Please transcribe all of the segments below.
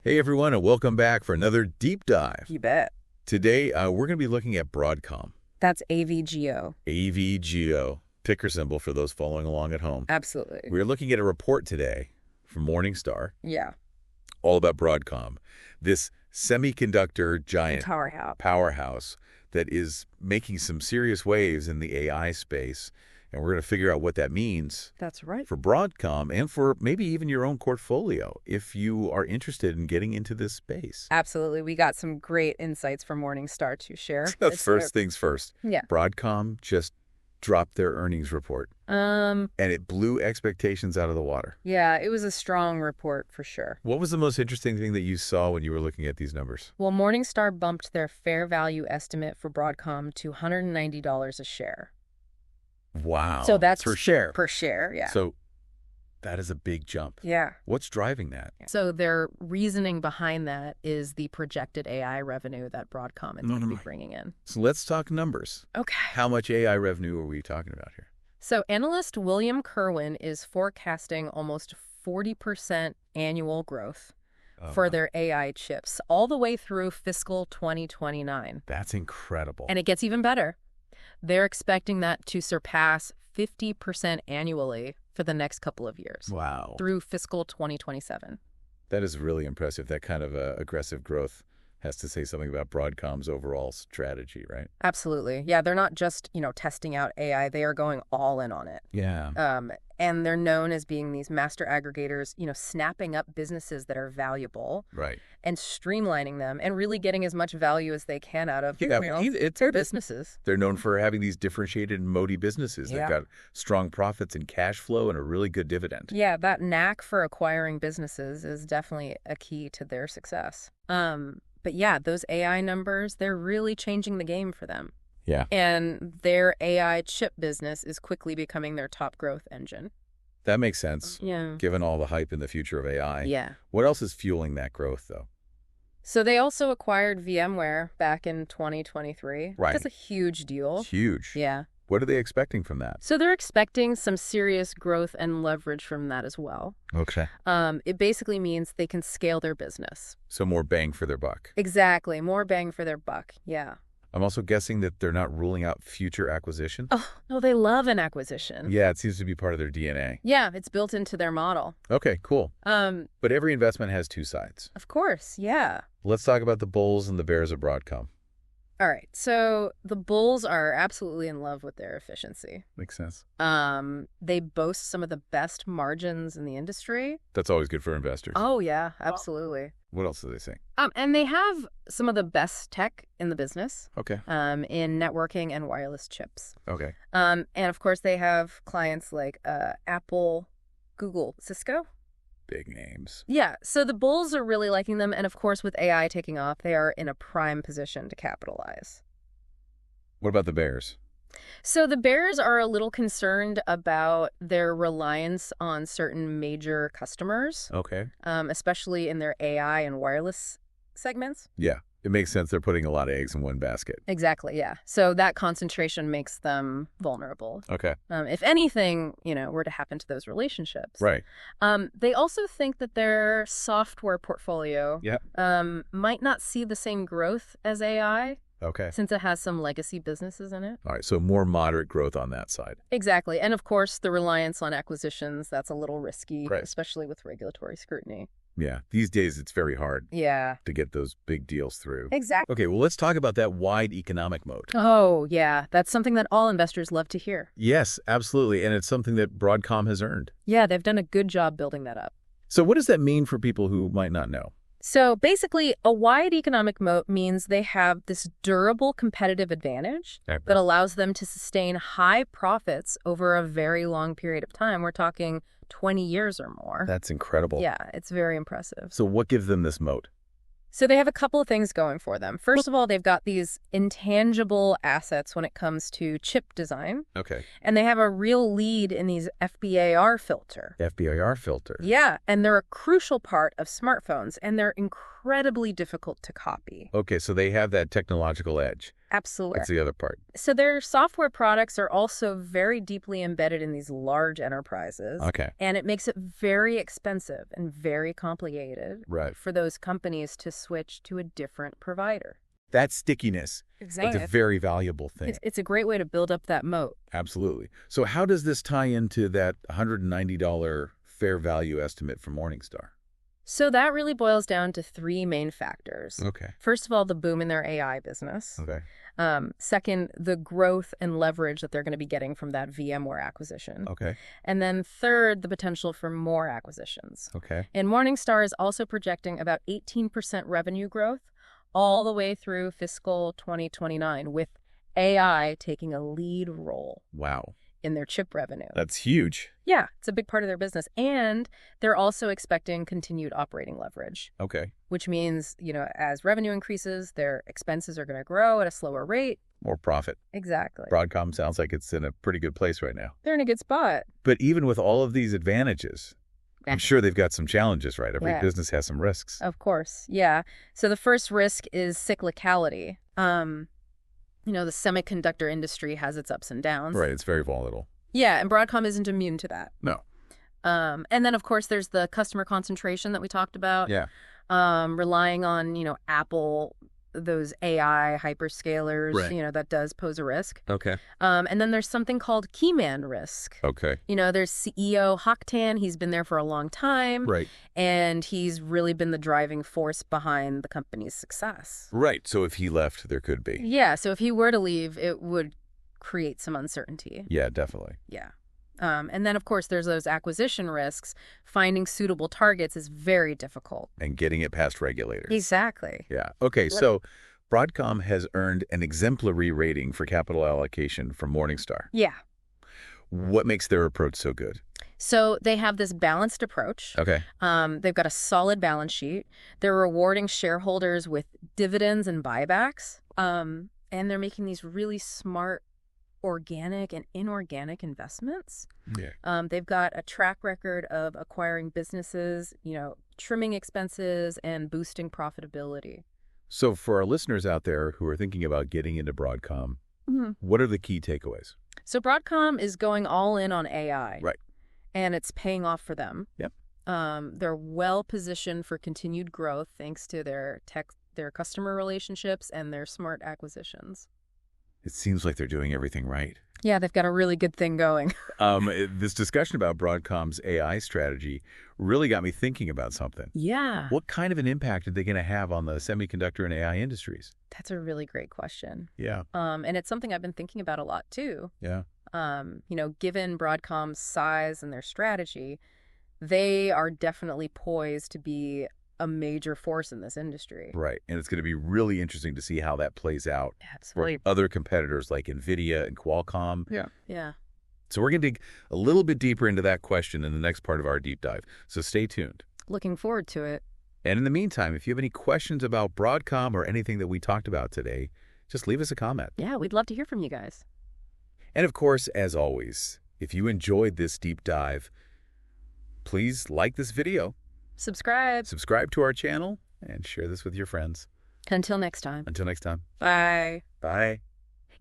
Hey everyone, and welcome back for another deep dive. You bet. Today, we're going to be looking at Broadcom. That's AVGO. AVGO, ticker symbol for those following along at home. Absolutely. We're looking at a report today from Morningstar, Yeah. all about Broadcom, this semiconductor giant powerhouse that is making some serious waves in the AI space. And we're going to figure out what that means. That's right. For Broadcom and for maybe even your own portfolio if you are interested in getting into this space. Absolutely. We got some great insights from Morningstar to share. First things first. Yeah. Broadcom just dropped their earnings report. And it blew expectations out of the water. Yeah, it was a strong report for sure. What was the most interesting thing that you saw when you were looking at these numbers? Well, Morningstar bumped their fair value estimate for Broadcom to $190 a share. Wow. So that's per share. Per share, yeah. So that is a big jump. Yeah. What's driving that? So their reasoning behind that is the projected AI revenue that Broadcom is going to be bringing in. So let's talk numbers. Okay. How much AI revenue are we talking about here? So analyst William Kerwin is forecasting almost 40% annual growth for their AI chips all the way through fiscal 2029. That's incredible. And it gets even better. They're expecting that to surpass 50% annually for the next couple of years. Wow. Through fiscal 2027. That is really impressive. That kind of aggressive growth has to say something about Broadcom's overall strategy, right? Absolutely. Yeah, they're not just, testing out AI. They are going all in on it. Yeah. And they're known as being these master aggregators, snapping up businesses that are valuable. Right. And streamlining them and really getting as much value as they can out of it's their businesses. They're known for having these differentiated and moaty businesses. Yeah. They've got strong profits and cash flow and a really good dividend. Yeah, that knack for acquiring businesses is definitely a key to their success. But yeah, those AI numbers, they're really changing the game for them. Yeah. And their AI chip business is quickly becoming their top growth engine. That makes sense. Yeah. Given all the hype in the future of AI. Yeah. What else is fueling that growth, though? So they also acquired VMware back in 2023. Right. That's a huge deal. Huge. Yeah. What are they expecting from that? So they're expecting some serious growth and leverage from that as well. Okay. It basically means they can scale their business. So more bang for their buck. Exactly. More bang for their buck. Yeah. I'm also guessing that they're not ruling out future acquisition. Oh, no, they love an acquisition. Yeah, it seems to be part of their DNA. Yeah, it's built into their model. Okay, cool. But every investment has two sides. Of course, yeah. Let's talk about the bulls and the bears of Broadcom. All right, so the bulls are absolutely in love with their efficiency. Makes sense. They boast some of the best margins in the industry. That's always good for investors. Oh, yeah, absolutely. What else do they say? And they have some of the best tech in the business. Okay. In networking and wireless chips. Okay. And of course, they have clients like Apple, Google, Cisco. Big names. Yeah, so the bulls are really liking them. And of course, with AI taking off, they are in a prime position to capitalize. What about the bears? So the bears are a little concerned about their reliance on certain major customers. Okay. Especially in their AI and wireless segments. Yeah, it makes sense. They're putting a lot of eggs in one basket. Exactly, yeah. So that concentration makes them vulnerable. Okay. If anything, were to happen to those relationships. Right. They also think that their software portfolio might not see the same growth as AI. Okay. Since it has some legacy businesses in it. All right, so more moderate growth on that side. Exactly. And of course, the reliance on acquisitions, that's a little risky, right, especially with regulatory scrutiny. Yeah, these days it's very hard to get those big deals through. Exactly. Okay, well, let's talk about that wide economic moat. Oh, yeah. That's something that all investors love to hear. Yes, absolutely. And it's something that Broadcom has earned. Yeah, they've done a good job building that up. So what does that mean for people who might not know? So basically, a wide economic moat means they have this durable competitive advantage that allows them to sustain high profits over a very long period of time. We're talking 20 years or more. That's incredible. Yeah, it's very impressive. So what gives them this moat? So they have a couple of things going for them. First of all, they've got these intangible assets when it comes to chip design. Okay. And they have a real lead in these FBAR filter. FBAR filter. Yeah, and they're a crucial part of smartphones, and they're incredibly difficult to copy. Okay, so they have that technological edge. Absolutely. That's the other part. So their software products are also very deeply embedded in these large enterprises. Okay. And it makes it very expensive and very complicated for those companies to switch to a different provider. That stickiness. Exactly. It's a very valuable thing. It's a great way to build up that moat. Absolutely. So how does this tie into that $190 fair value estimate from Morningstar? So that really boils down to three main factors. Okay. First of all, the boom in their AI business. Okay. Second, the growth and leverage that they're going to be getting from that VMware acquisition. Okay. And then third, the potential for more acquisitions. Okay. And Morningstar is also projecting about 18% revenue growth all the way through fiscal 2029, with AI taking a lead role. Wow. In their chip revenue. That's huge. Yeah, it's a big part of their business. And they're also expecting continued operating leverage. Okay. Which means, as revenue increases, their expenses are going to grow at a slower rate. More profit. Exactly. Broadcom sounds like it's in a pretty good place right now. They're in a good spot. But even with all of these advantages, I'm sure they've got some challenges, right? Every business has some risks. Of course, yeah. So the first risk is cyclicality. The semiconductor industry has its ups and downs. Right, it's very volatile. Yeah, and Broadcom isn't immune to that. No. And then, of course, there's the customer concentration that we talked about. Yeah. Relying on, Apple, those AI hyperscalers, right. That does pose a risk. Okay. And then there's something called keyman risk. Okay. There's CEO Hock Tan. He's been there for a long time. Right. And he's really been the driving force behind the company's success. Right. So if he left, there could be. Yeah. So if he were to leave, it would create some uncertainty. Yeah, definitely. Yeah. And then, of course, there's those acquisition risks. Finding suitable targets is very difficult. And getting it past regulators. Exactly. Yeah. Okay, so Broadcom has earned an exemplary rating for capital allocation from Morningstar. Yeah. What makes their approach so good? So they have this balanced approach. Okay. They've got a solid balance sheet. They're rewarding shareholders with dividends and buybacks. And they're making these really smart organic and inorganic investments. Yeah. They've got a track record of acquiring businesses, trimming expenses and boosting profitability. So for our listeners out there who are thinking about getting into Broadcom, what are the key takeaways? So Broadcom is going all in on AI. Right. And it's paying off for them. Yep. They're well positioned for continued growth thanks to their customer relationships and their smart acquisitions. It seems like they're doing everything right. Yeah, they've got a really good thing going. This discussion about Broadcom's AI strategy really got me thinking about something. Yeah. What kind of an impact are they going to have on the semiconductor and AI industries? That's a really great question. Yeah. And it's something I've been thinking about a lot, too. Yeah. Given Broadcom's size and their strategy, they are definitely poised to be a major force in this industry. Right. And it's going to be really interesting to see how that plays out. Absolutely. For other competitors like NVIDIA and Qualcomm. Yeah. Yeah. So we're going to dig a little bit deeper into that question in the next part of our deep dive. So stay tuned. Looking forward to it. And in the meantime, if you have any questions about Broadcom or anything that we talked about today, just leave us a comment. Yeah, we'd love to hear from you guys. And of course, as always, if you enjoyed this deep dive, please like this video. Subscribe to our channel and share this with your friends. Until next time. Bye. Bye.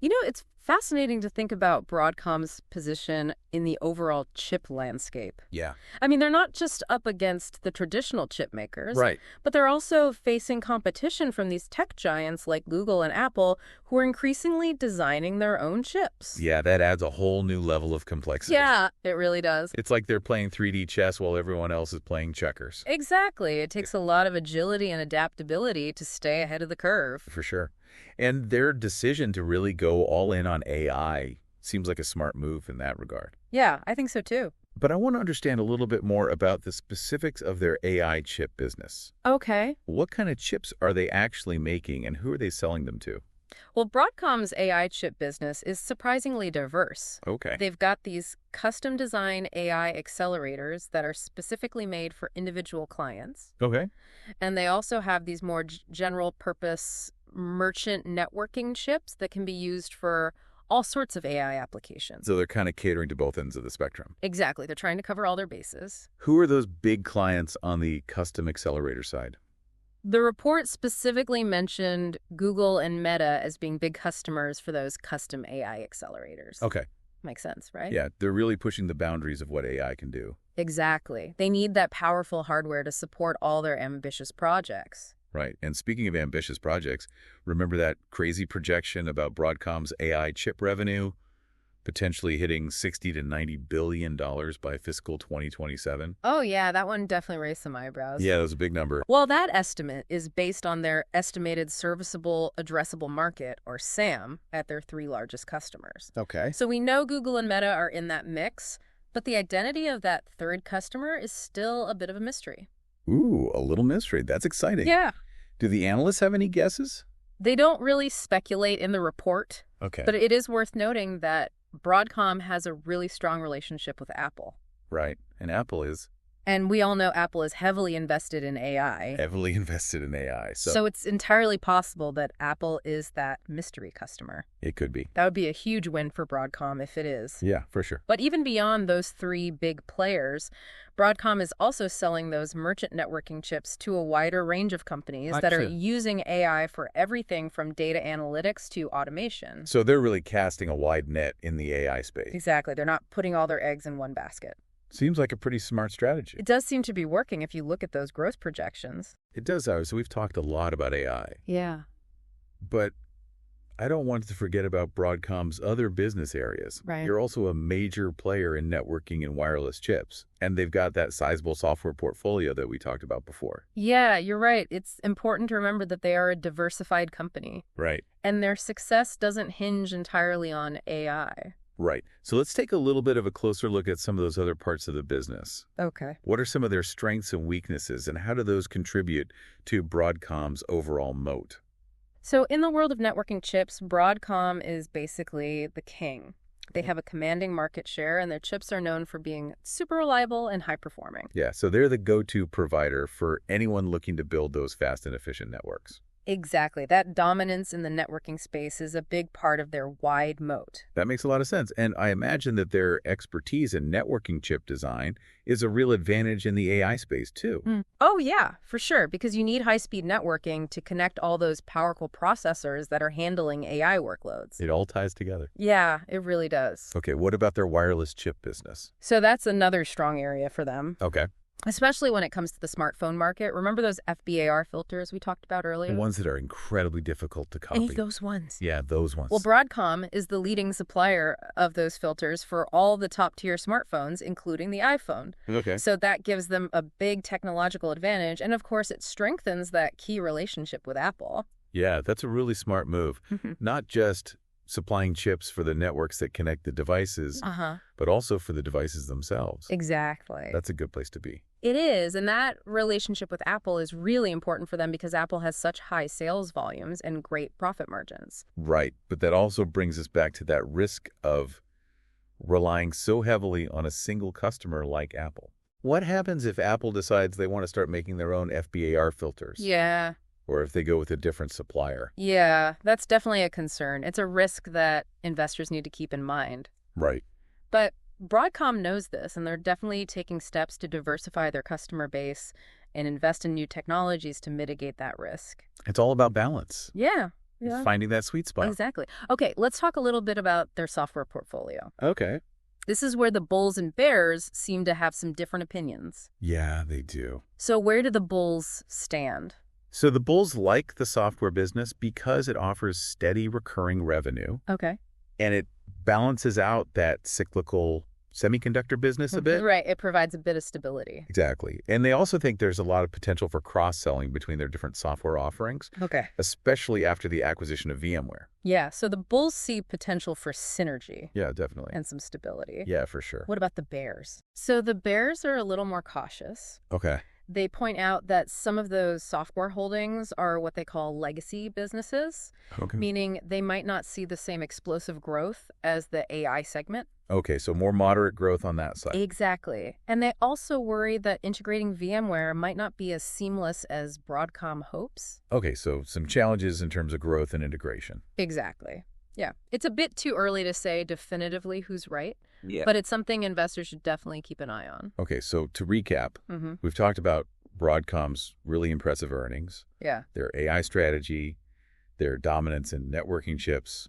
It's fascinating to think about Broadcom's position in the overall chip landscape. Yeah. I mean, they're not just up against the traditional chip makers. Right. But they're also facing competition from these tech giants like Google and Apple, who are increasingly designing their own chips. Yeah, that adds a whole new level of complexity. Yeah, it really does. It's like they're playing 3D chess while everyone else is playing checkers. Exactly. It takes a lot of agility and adaptability to stay ahead of the curve. For sure. And their decision to really go all in on AI seems like a smart move in that regard. Yeah, I think so too. But I want to understand a little bit more about the specifics of their AI chip business. Okay. What kind of chips are they actually making and who are they selling them to? Well, Broadcom's AI chip business is surprisingly diverse. Okay. They've got these custom design AI accelerators that are specifically made for individual clients. Okay. And they also have these more general purpose merchant networking chips that can be used for all sorts of AI applications. So they're kind of catering to both ends of the spectrum. Exactly. They're trying to cover all their bases. Who are those big clients on the custom accelerator side? The report specifically mentioned Google and Meta as being big customers for those custom AI accelerators. Okay. Makes sense, right? Yeah, they're really pushing the boundaries of what AI can do. Exactly. They need that powerful hardware to support all their ambitious projects. Right. And speaking of ambitious projects, remember that crazy projection about Broadcom's AI chip revenue potentially hitting $60 to $90 billion by fiscal 2027? Oh, yeah, that one definitely raised some eyebrows. Yeah, that was a big number. Well, that estimate is based on their estimated serviceable addressable market, or SAM, at their 3 largest customers. Okay. So we know Google and Meta are in that mix, but the identity of that third customer is still a bit of a mystery. Ooh, a little mystery. That's exciting. Yeah. Do the analysts have any guesses? They don't really speculate in the report, Okay. but it is worth noting that Broadcom has a really strong relationship with Apple. Right. And Apple is And we all know Apple is heavily invested in AI. heavily invested in AI. So it's entirely possible that Apple is that mystery customer. It could be. That would be a huge win for Broadcom if it is. Yeah, for sure. But even beyond those 3 big players, Broadcom is also selling those merchant networking chips to a wider range of companies that are using AI for everything from data analytics to automation. So they're really casting a wide net in the AI space. Exactly. They're not putting all their eggs in one basket. Seems like a pretty smart strategy. It does seem to be working if you look at those growth projections. It does, so we've talked a lot about AI. Yeah. But I don't want to forget about Broadcom's other business areas. Right. You're also a major player in networking and wireless chips, and they've got that sizable software portfolio that we talked about before. Yeah, you're right. It's important to remember that they are a diversified company. Right. And their success doesn't hinge entirely on AI. Right. So let's take a little bit of a closer look at some of those other parts of the business. Okay. What are some of their strengths and weaknesses, and how do those contribute to Broadcom's overall moat? So in the world of networking chips, Broadcom is basically the king. They have a commanding market share, and their chips are known for being super reliable and high-performing. Yeah, so they're the go-to provider for anyone looking to build those fast and efficient networks. Exactly. That dominance in the networking space is a big part of their wide moat. That makes a lot of sense. And I imagine that their expertise in networking chip design is a real advantage in the AI space, too. Oh, yeah, for sure, because you need high-speed networking to connect all those powerful processors that are handling AI workloads. It all ties together. Yeah, it really does. Okay, what about their wireless chip business? So that's another strong area for them. Okay. Especially when it comes to the smartphone market. Remember those FBAR filters we talked about earlier? The ones that are incredibly difficult to copy. Any of those ones. Yeah, those ones. Well, Broadcom is the leading supplier of those filters for all the top-tier smartphones, including the iPhone. Okay. So that gives them a big technological advantage, and of course it strengthens that key relationship with Apple. Yeah, that's a really smart move. Not just supplying chips for the networks that connect the devices, but also for the devices themselves. Exactly. That's a good place to be. It is, and that relationship with Apple is really important for them because Apple has such high sales volumes and great profit margins. Right, but that also brings us back to that risk of relying so heavily on a single customer like Apple. What happens if Apple decides they want to start making their own FBAR filters? Yeah. Or if they go with a different supplier? Yeah, that's definitely a concern. It's a risk that investors need to keep in mind. Right. But Broadcom knows this, and they're definitely taking steps to diversify their customer base and invest in new technologies to mitigate that risk. It's all about balance. Yeah. Finding that sweet spot. Exactly. Okay, let's talk a little bit about their software portfolio. Okay. This is where the bulls and bears seem to have some different opinions. Yeah, they do. So where do the bulls stand? So the bulls like the software business because it offers steady recurring revenue. Okay. And it balances out that cyclical semiconductor business a bit. Right. It provides a bit of stability. Exactly. And they also think there's a lot of potential for cross-selling between their different software offerings, Okay. especially after the acquisition of VMware. Yeah. So the bulls see potential for synergy Yeah, definitely. and some stability. Yeah, for sure. What about the bears? So the bears are a little more cautious. Okay. They point out that some of those software holdings are what they call legacy businesses, meaning they might not see the same explosive growth as the AI segment. Okay, so more moderate growth on that side. Exactly. And they also worry that integrating VMware might not be as seamless as Broadcom hopes. Okay, so some challenges in terms of growth and integration. Exactly. Yeah. It's a bit too early to say definitively who's right, Yeah. but it's something investors should definitely keep an eye on. Okay, so to recap, we've talked about Broadcom's really impressive earnings, Yeah. their AI strategy, their dominance in networking chips,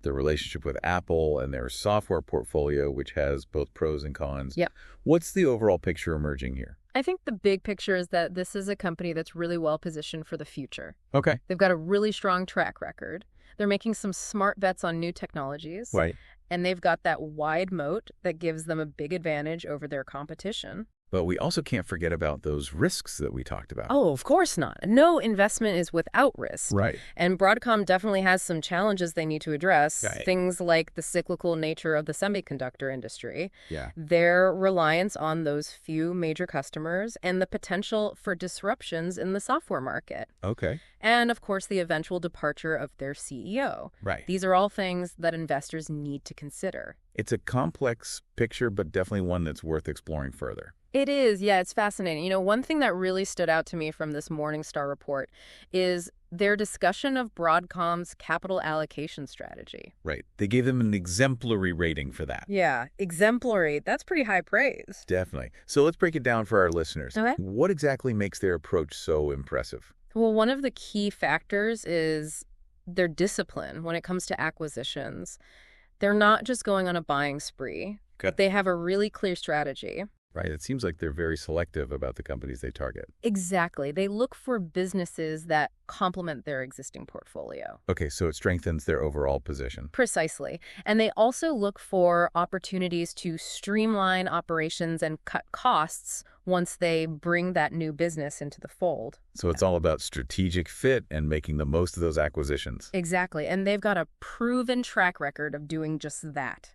their relationship with Apple, and their software portfolio, which has both pros and cons. Yep. What's the overall picture emerging here? I think the big picture is that this is a company that's really well positioned for the future. Okay. They've got a really strong track record. They're making some smart bets on new technologies. Right. And they've got that wide moat that gives them a big advantage over their competition. But we also can't forget about those risks that we talked about. Oh, of course not. No investment is without risk. Right. And Broadcom definitely has some challenges they need to address. Right. Things like the cyclical nature of the semiconductor industry, Yeah. their reliance on those few major customers, and the potential for disruptions in the software market. Okay. And, of course, the eventual departure of their CEO. Right. These are all things that investors need to consider. It's a complex picture, but definitely one that's worth exploring further. It is. Yeah, it's fascinating. You know, one thing that really stood out to me from this Morningstar report is their discussion of Broadcom's capital allocation strategy. Right. They gave them an exemplary rating for that. Yeah, exemplary. That's pretty high praise. Definitely. So let's break it down for our listeners. Okay. What exactly makes their approach so impressive? Well, one of the key factors is their discipline when it comes to acquisitions. They're not just going on a buying spree, but they have a really clear strategy. Right. It seems like they're very selective about the companies they target. Exactly. They look for businesses that complement their existing portfolio. Okay, so it strengthens their overall position. Precisely. And they also look for opportunities to streamline operations and cut costs once they bring that new business into the fold. So it's all about strategic fit and making the most of those acquisitions. Exactly. And they've got a proven track record of doing just that.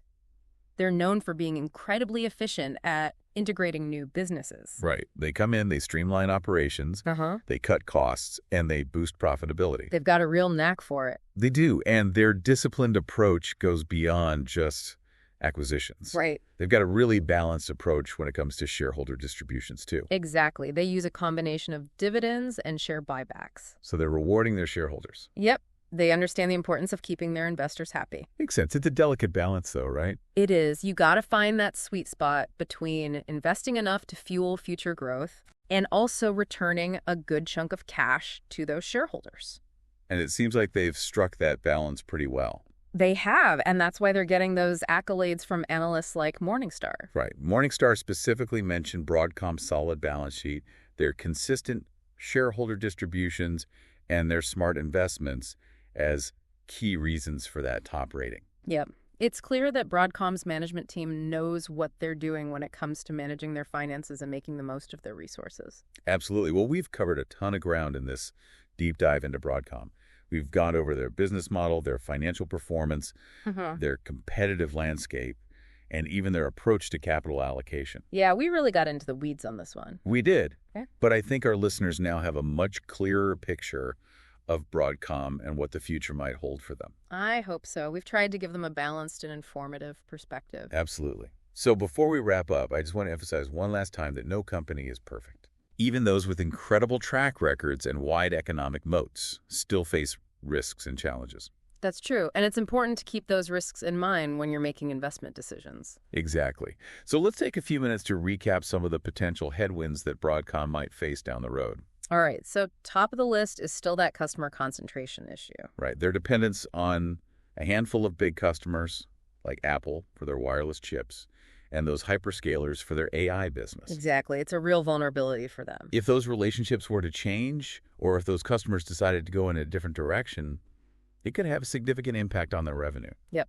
They're known for being incredibly efficient at integrating new businesses. Right. They come in, they streamline operations, they cut costs, and they boost profitability. They've got a real knack for it. They do, and their disciplined approach goes beyond just acquisitions. Right. They've got a really balanced approach when it comes to shareholder distributions, too. Exactly. They use a combination of dividends and share buybacks. So they're rewarding their shareholders. Yep. They understand the importance of keeping their investors happy. Makes sense. It's a delicate balance, though, right? It is. You got to find that sweet spot between investing enough to fuel future growth and also returning a good chunk of cash to those shareholders. And it seems like they've struck that balance pretty well. They have, and that's why they're getting those accolades from analysts like Morningstar. Right. Morningstar specifically mentioned Broadcom's solid balance sheet, their consistent shareholder distributions, and their smart investments as key reasons for that top rating. Yep. It's clear that Broadcom's management team knows what they're doing when it comes to managing their finances and making the most of their resources. Absolutely. Well, we've covered a ton of ground in this deep dive into Broadcom. We've gone over their business model, their financial performance, their competitive landscape, and even their approach to capital allocation. Yeah, we really got into the weeds on this one. We did. Okay. But I think our listeners now have a much clearer picture of Broadcom and what the future might hold for them. I hope so. We've tried to give them a balanced and informative perspective. Absolutely. So before we wrap up, I just want to emphasize one last time that no company is perfect. Even those with incredible track records and wide economic moats still face risks and challenges. That's true. And it's important to keep those risks in mind when you're making investment decisions. Exactly. So let's take a few minutes to recap some of the potential headwinds that Broadcom might face down the road. All right, so top of the list is still that customer concentration issue. Right. Their dependence on a handful of big customers like Apple for their wireless chips and those hyperscalers for their AI business. Exactly. It's a real vulnerability for them. If those relationships were to change or if those customers decided to go in a different direction, it could have a significant impact on their revenue. Yep.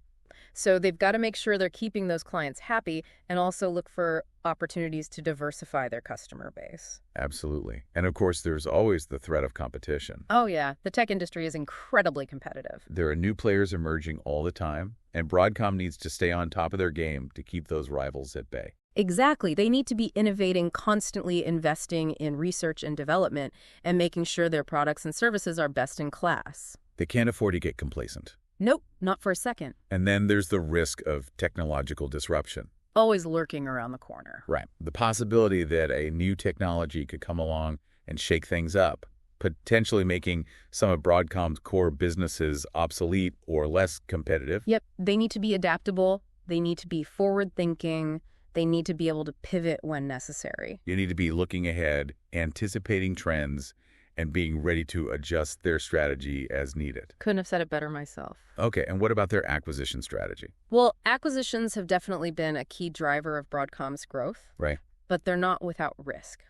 So they've got to make sure they're keeping those clients happy and also look for opportunities to diversify their customer base. Absolutely. And of course, there's always the threat of competition. Oh, yeah. The tech industry is incredibly competitive. There are new players emerging all the time, and Broadcom needs to stay on top of their game to keep those rivals at bay. Exactly. They need to be innovating, constantly investing in research and development, and making sure their products and services are best in class. They can't afford to get complacent. Nope, not for a second. And then there's the risk of technological disruption. Always lurking around the corner. Right. The possibility that a new technology could come along and shake things up, potentially making some of Broadcom's core businesses obsolete or less competitive. Yep. They need to be adaptable. They need to be forward-thinking. They need to be able to pivot when necessary. You need to be looking ahead, anticipating trends, and being ready to adjust their strategy as needed. Couldn't have said it better myself. Okay, and what about their acquisition strategy? Well, acquisitions have definitely been a key driver of Broadcom's growth. Right. But they're not without risk.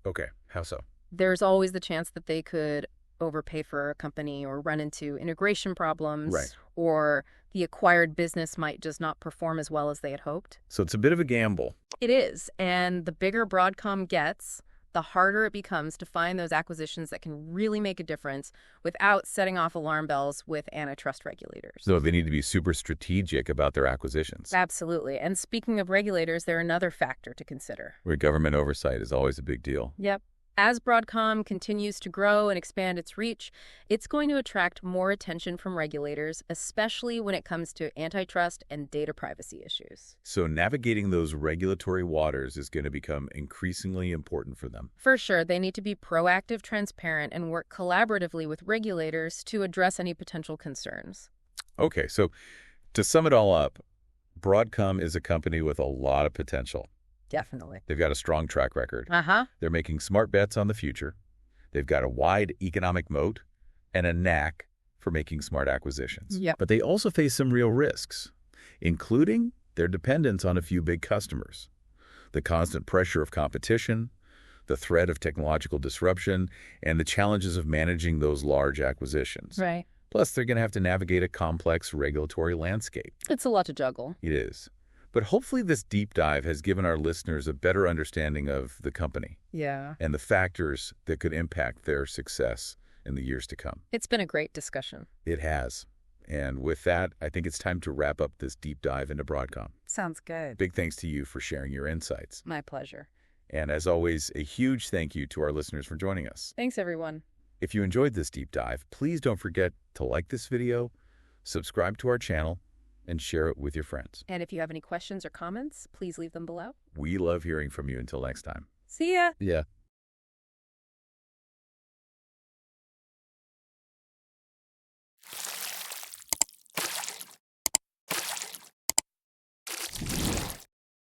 Okay, how so? There's always the chance that they could overpay for a company or run into integration problems. Right. Or the acquired business might just not perform as well as they had hoped. So it's a bit of a gamble. It is. And the bigger Broadcom gets, the harder it becomes to find those acquisitions that can really make a difference without setting off alarm bells with antitrust regulators. So they need to be super strategic about their acquisitions. Absolutely. And speaking of regulators, they're another factor to consider. Where government oversight is always a big deal. Yep. As Broadcom continues to grow and expand its reach, it's going to attract more attention from regulators, especially when it comes to antitrust and data privacy issues. So navigating those regulatory waters is going to become increasingly important for them. For sure, they need to be proactive, transparent, and work collaboratively with regulators to address any potential concerns. Okay, so to sum it all up, Broadcom is a company with a lot of potential. Definitely. They've got a strong track record. Uh-huh. They're making smart bets on the future. They've got a wide economic moat and a knack for making smart acquisitions. Yep. But they also face some real risks, including their dependence on a few big customers, the constant pressure of competition, the threat of technological disruption, and the challenges of managing those large acquisitions. Right. Plus, they're going to have to navigate a complex regulatory landscape. It's a lot to juggle. It is. But hopefully this deep dive has given our listeners a better understanding of the company. Yeah. And the factors that could impact their success in the years to come. It's been a great discussion. It has. And with that, I think it's time to wrap up this deep dive into Broadcom. Sounds good. Big thanks to you for sharing your insights. My pleasure. And as always, a huge thank you to our listeners for joining us. Thanks, everyone. If you enjoyed this deep dive, please don't forget to like this video, subscribe to our channel, and share it with your friends. And if you have any questions or comments, please leave them below. We love hearing from you. Until next time. See ya. Yeah.